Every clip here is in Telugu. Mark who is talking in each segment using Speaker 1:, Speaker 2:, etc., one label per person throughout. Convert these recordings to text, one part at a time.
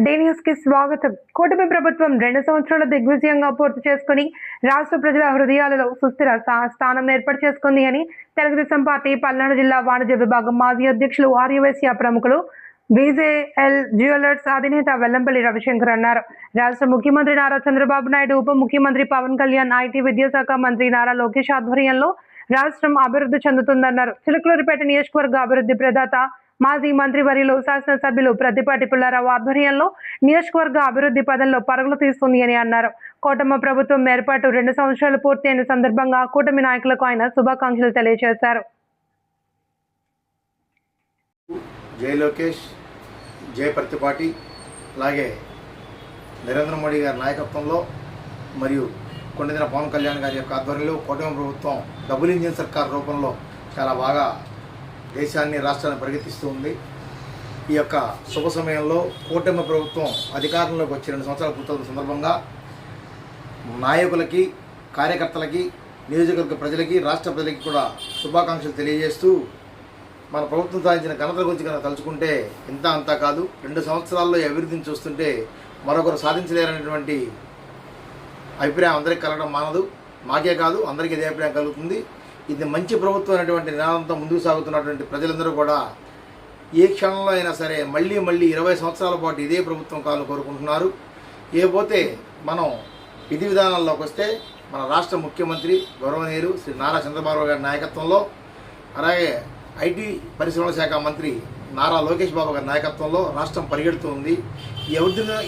Speaker 1: డే న్యూస్ కి స్వాగతం. కూటమి ప్రభుత్వం 2 సంవత్సరాల దిగ్విజయంగా పూర్తి చేసుకుని రాష్ట్ర ప్రజల హృదయాలలో సుస్థిర స్థానం ఏర్పాటు చేసుకుంది అని తెలుగుదేశం పార్టీ పల్నాడు జిల్లా వాణిజ్య విభాగం మాజీ అధ్యక్షులు ఆర్యవైశ్య ప్రముఖులు బీజేఎల్ జ్యువెలర్స్ అధినేత వెల్లంపల్లి రవిశంకర్ అన్నారు. రాష్ట్ర ముఖ్యమంత్రి నారా చంద్రబాబు నాయుడు, ఉప ముఖ్యమంత్రి పవన్ కళ్యాణ్, ఐటీ విద్యాశాఖ మంత్రి నారా లోకేష్ ఆధ్వర్యంలో రాష్ట్రం అభివృద్ధి చెందుతుందన్నారు. చిలుకలూరిపేట నియోజకవర్గ అభివృద్ధి ప్రదాత మాజీ మంత్రివర్యులు శాసనసభ్యులు ప్రతిపాటి పుల్లారావు ఆధ్వర్యంలో నియోజకవర్గ అభివృద్ధి పదంలో పరుగులు తీస్తుంది అని అన్నారు. కూటమి ప్రభుత్వం ఏర్పాటు 2 సంవత్సరాలు పూర్తి అయిన సందర్భంగా కూటమి నాయకులకు ఆయన శుభాకాంక్షలు తెలియజేశారు.
Speaker 2: జై లోకేష్, జై ప్రతిపాటి, అలాగే నరేంద్ర మోడీ గారి నాయకత్వంలో మరియు కొండదిన పవన్ కళ్యాణ్ గారి యొక్క ఆధ్వర్యంలో కూటమి ప్రభుత్వం డబుల్ ఇంజిన్ సర్కార్ రూపంలో చాలా బాగా దేశాన్ని రాష్ట్రాన్ని ప్రగతిస్తూ ఉంది. ఈ యొక్క శుభ సమయంలో కూటమి ప్రభుత్వం అధికారంలోకి వచ్చి 2 సంవత్సరాలు పూర్తవుతున్న సందర్భంగా నాయకులకి, కార్యకర్తలకి, నియోజకవర్గ ప్రజలకి, రాష్ట్ర ప్రజలకి కూడా శుభాకాంక్షలు తెలియజేస్తూ మన ప్రభుత్వం సాధించిన ఘనత గురించి కనుక తలుచుకుంటే ఇంత అంతా కాదు. 2 సంవత్సరాల్లో ఈ అభివృద్ధిని చూస్తుంటే మరొకరు సాధించలేరనేటువంటి అభిప్రాయం అందరికీ కలగడం మానదు. మాకే కాదు, అందరికీ ఇదే అభిప్రాయం కలుగుతుంది. ఇది మంచి ప్రభుత్వం అనేటువంటి నినాదంతో ముందుకు సాగుతున్నటువంటి ప్రజలందరూ కూడా ఏ క్షణంలో అయినా సరే మళ్ళీ 20 సంవత్సరాల పాటు ఇదే ప్రభుత్వం కావాలని కోరుకుంటున్నారు. ఏపోతే మనం విధి విధానాల్లోకి వస్తే మన రాష్ట్ర ముఖ్యమంత్రి గౌరవనీయులు శ్రీ నారా చంద్రబాబు గారి నాయకత్వంలో, అలాగే ఐటీ పరిశ్రమల శాఖ మంత్రి నారా లోకేష్ బాబు గారి నాయకత్వంలో రాష్ట్రం పరిగెడుతూ ఉంది.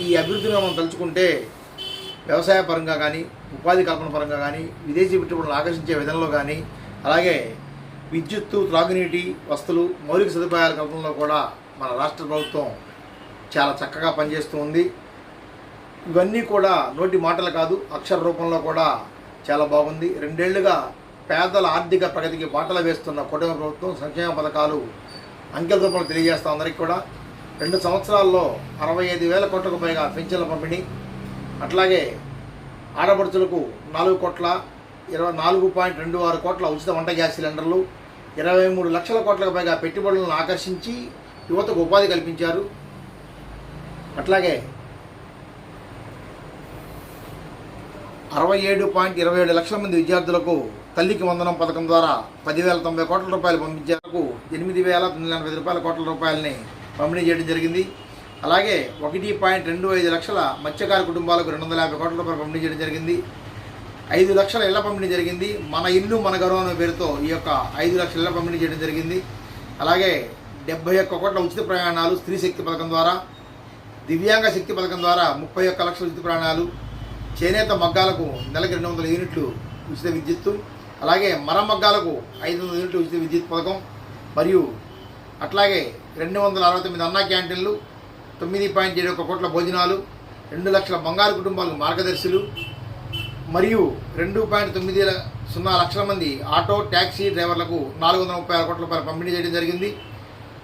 Speaker 2: ఈ అభివృద్ధిని మనం తలుచుకుంటే వ్యవసాయ పరంగా కానీ, ఉపాధి కల్పన పరంగా కానీ, విదేశీ పెట్టుబడులను ఆకర్షించే విధంలో కానీ, అలాగే విద్యుత్తు, త్రాగునీటి వస్తువులు, మౌలిక సదుపాయాల కల్పనలో కూడా మన రాష్ట్ర ప్రభుత్వం చాలా చక్కగా పనిచేస్తూ ఉంది. ఇవన్నీ కూడా నోటి మాటలు కాదు, అక్షర రూపంలో కూడా చాలా బాగుంది. 2 ఏళ్లుగా పేదల ఆర్థిక ప్రగతికి బాటలు వేస్తున్న కూటమి ప్రభుత్వం సంక్షేమ పథకాలు అంకెల రూపంలో తెలియజేస్తాం అందరికీ కూడా. 2 సంవత్సరాల్లో 65,000 కోట్లకు పైగా పింఛన్ల పంపిణీ, అట్లాగే ఆడపడుచులకు 4,24.26 కోట్ల ఉచిత వంట గ్యాస్ సిలిండర్లు, 23 లక్షల కోట్లకు పైగా పెట్టుబడులను ఆకర్షించి యువతకు ఉపాధి కల్పించారు. అట్లాగే 67.27 లక్షల మంది విద్యార్థులకు తల్లికి వందనం పథకం ద్వారా 10,090 కోట్ల రూపాయలు పంపించారు. 8,980 కోట్ల రూపాయలని పంపిణీ చేయడం జరిగింది. అలాగే 1.25 లక్షల మత్స్యకార కుటుంబాలకు 250 కోట్ల రూపాయలు పంపిణీ చేయడం జరిగింది. 5 లక్షల ఇళ్ల పంపిణీ జరిగింది. మన ఇల్లు మన గౌరవం అనే పేరుతో ఈ యొక్క 5 లక్షల ఇళ్ల పంపిణీ చేయడం జరిగింది. అలాగే 71 కోట్ల ఉచిత ప్రయాణాలు స్త్రీ శక్తి పథకం ద్వారా, దివ్యాంగ శక్తి పథకం ద్వారా 31 లక్షల ఉచిత ప్రయాణాలు, చేనేత మగ్గాలకు నెలకి 200 యూనిట్లు ఉచిత విద్యుత్తు, అలాగే మర మగ్గాలకు 500 యూనిట్లు ఉచిత విద్యుత్ పథకం, మరియు అట్లాగే 269 అన్నా క్యాంటీన్లు, 9.71 కోట్ల భోజనాలు, 2 లక్షల బంగారు కుటుంబాలకు మార్గదర్శులు, మరియు 2.90 లక్షల మంది ఆటో, ట్యాక్సీ డ్రైవర్లకు 436 కోట్ల రూపాయలు పంపిణీ చేయడం జరిగింది.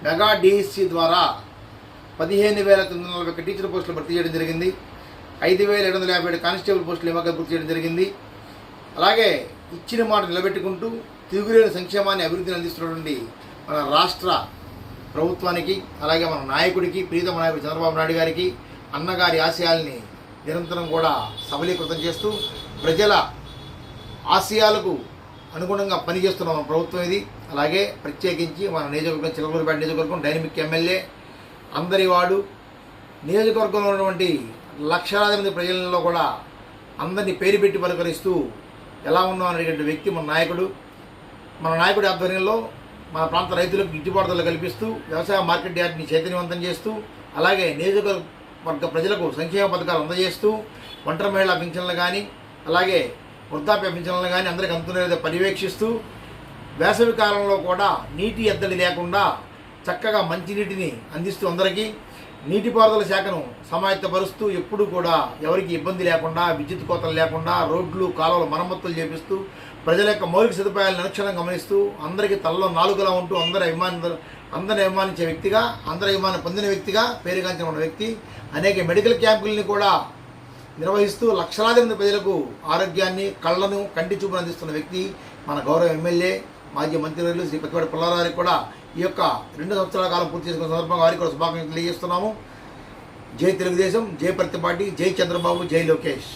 Speaker 2: మెగా డిఎస్సి ద్వారా 15,941 టీచర్ పోస్టులు భర్తీ చేయడం జరిగింది. 5,757 కానిస్టేబుల్ పోస్టులు నియామకాలు పూర్తి చేయడం జరిగింది. అలాగే ఇచ్చిన మాట నిలబెట్టుకుంటూ తిరుగులేని సంక్షేమాన్ని, అభివృద్ధిని అందిస్తున్నటువంటి మన రాష్ట్ర ప్రభుత్వానికి, అలాగే మన నాయకుడికి, ప్రీతమ నాయకుడు చంద్రబాబు నాయుడు గారికి, అన్నగారి ఆశయాల్ని నిరంతరం కూడా సబలీకృతం చేస్తూ ప్రజల ఆశయాలకు అనుగుణంగా పనిచేస్తున్న మన ప్రభుత్వం ఇది. అలాగే ప్రత్యేకించి మన నియోజకవర్గం, చిలకలూరిపేట నియోజకవర్గం డైనమిక్ ఎమ్మెల్యే, అందరి వాడు, నియోజకవర్గంలో ఉన్నటువంటి లక్షలాది మంది ప్రజలలో కూడా అందరినీ పేరు పెట్టి పలకరిస్తూ ఎలా ఉన్నాం అనేటువంటి వ్యక్తి మన నాయకుడు. మన నాయకుడి ఆధ్వర్యంలో మన ప్రాంత రైతులకు గిట్టుబాటు ధరలు కల్పిస్తూ, వ్యవసాయ మార్కెట్ యార్డ్ని చైతన్యవంతం చేస్తూ, అలాగే నియోజకవర్గ ప్రజలకు సంక్షేమ పథకాలు అందజేస్తూ, ఒంటరి మహిళా పింఛన్లు కానీ, అలాగే వృద్ధాప్య పింఛన్లు కానీ అందరికీ అందుతున్న పర్యవేక్షిస్తూ, వేసవి కాలంలో కూడా నీటి ఎద్దడి లేకుండా చక్కగా మంచినీటిని అందిస్తూ, అందరికీ నీటిపారుదల శాఖను సమాయత్తపరుస్తూ, ఎప్పుడు కూడా ఎవరికి ఇబ్బంది లేకుండా, విద్యుత్ కోతలు లేకుండా, రోడ్లు, కాలువలు మరమ్మతులు చేపిస్తూ, ప్రజల యొక్క మౌలిక సదుపాయాలను అనుక్షణం గమనిస్తూ, అందరికీ తలలో నాలుగులా ఉంటూ అందరిని అభిమానించే వ్యక్తిగా, అందరి అభిమానం పొందిన వ్యక్తిగా పేరుగాంచిన ఉన్న వ్యక్తి. అనేక మెడికల్ క్యాంపుల్ని కూడా నిర్వహిస్తూ లక్షలాది మంది ప్రజలకు ఆరోగ్యాన్ని, కళ్ళను, కంటి చూపును అందిస్తున్న వ్యక్తి మన గౌరవ ఎమ్మెల్యే, మాజీ మంత్రివర్యులు శ్రీ ప్రతిపాటి పుల్లారావు కూడా ఈ యొక్క 2 సంవత్సరాల కాలం పూర్తి చేసుకున్న సందర్భంగా వారికి కూడా శుభాకాంక్షలు తెలియజేస్తున్నాము. జై తెలుగుదేశం, జై ప్రతిపాటి, జై చంద్రబాబు, జై లోకేష్.